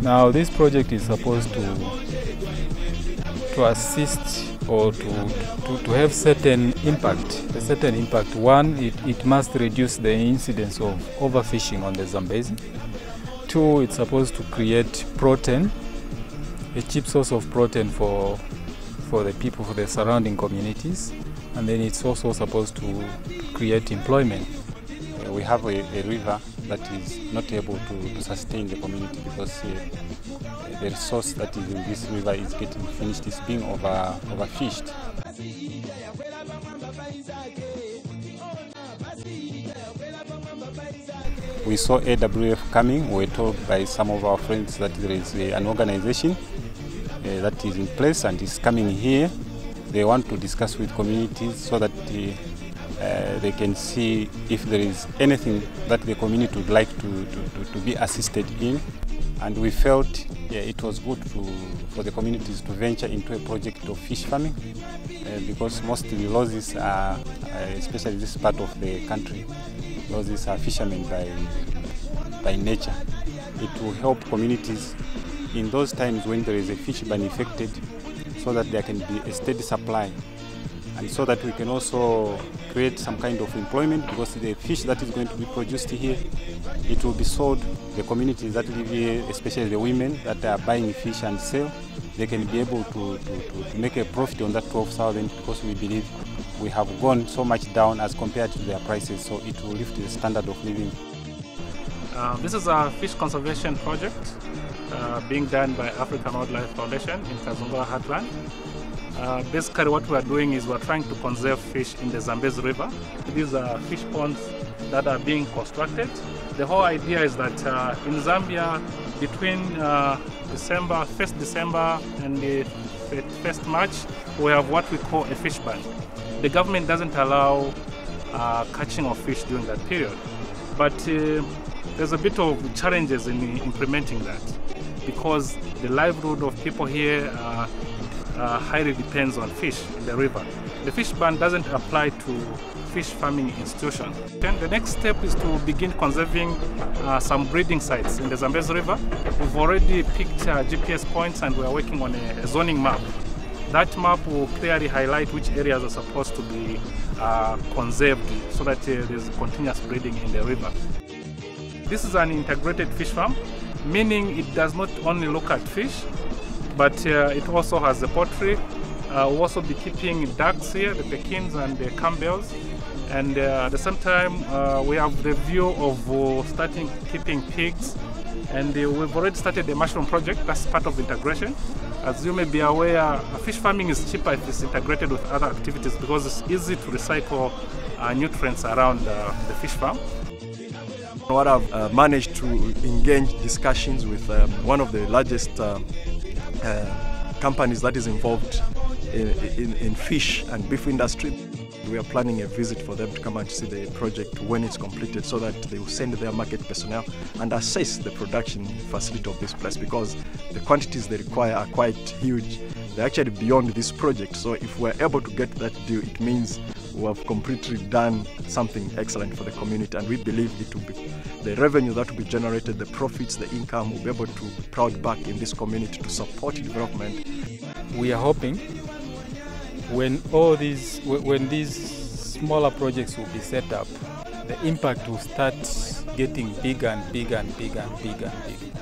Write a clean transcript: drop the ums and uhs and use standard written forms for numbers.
Now this project is supposed to assist or to have certain impact. One, it must reduce the incidence of overfishing on the Zambezi. Two, it's supposed to create protein, a cheap source of protein for the people, for the surrounding communities. And then it's also supposed to create employment. We have a river that is not able to sustain the community because the resource that is in this river is getting finished, it's being overfished. We saw AWF coming. We were told by some of our friends that there is an organization that is in place and is coming here. They want to discuss with communities so that they can see if there is anything that the community would like to be assisted in. And we felt it was good for the communities to venture into a project of fish farming because mostly losses are, especially this part of the country, losses are fishermen by nature. It will help communities in those times when there is a fish ban affected so that there can be a steady supply. And so that we can also create some kind of employment because the fish that is going to be produced here, it will be sold. The communities that live here, especially the women that are buying fish and sell, they can be able to make a profit on that 12,000 because we believe we have gone so much down as compared to their prices, so it will lift the standard of living. This is a fish conservation project being done by African Wildlife Foundation in Kazungula, Heartland. Basically what we are doing is we are trying to conserve fish in the Zambezi River. These are fish ponds that are being constructed. The whole idea is that in Zambia, between 1st December and the 1st March, we have what we call a fish ban. The government doesn't allow catching of fish during that period. But there's a bit of challenges in implementing that because the livelihood of people here highly depends on fish in the river. The fish ban doesn't apply to fish farming institutions. Then the next step is to begin conserving some breeding sites in the Zambezi River. We've already picked GPS points and we are working on a zoning map. That map will clearly highlight which areas are supposed to be conserved so that there's continuous breeding in the river. This is an integrated fish farm, meaning it does not only look at fish, but it also has the poultry. We'll also be keeping ducks here, the Pekins and the Campbells. And at the same time, we have the view of starting keeping pigs. And we've already started the mushroom project. That's part of integration. As you may be aware, fish farming is cheaper if it's integrated with other activities because it's easy to recycle nutrients around the fish farm. What I've managed to engage discussions with one of the largest companies that is involved in fish and beef industry. We are planning a visit for them to come and see the project when it's completed so that they will send their market personnel and assess the production facility of this place because the quantities they require are quite huge. They're actually beyond this project, so if we're able to get that deal, it means we have completely done something excellent for the community, and we believe it will be the revenue that will be generated, the profits, the income will be able to be plowed back in this community to support development. We are hoping when these smaller projects will be set up, the impact will start getting bigger and bigger and bigger and bigger and bigger.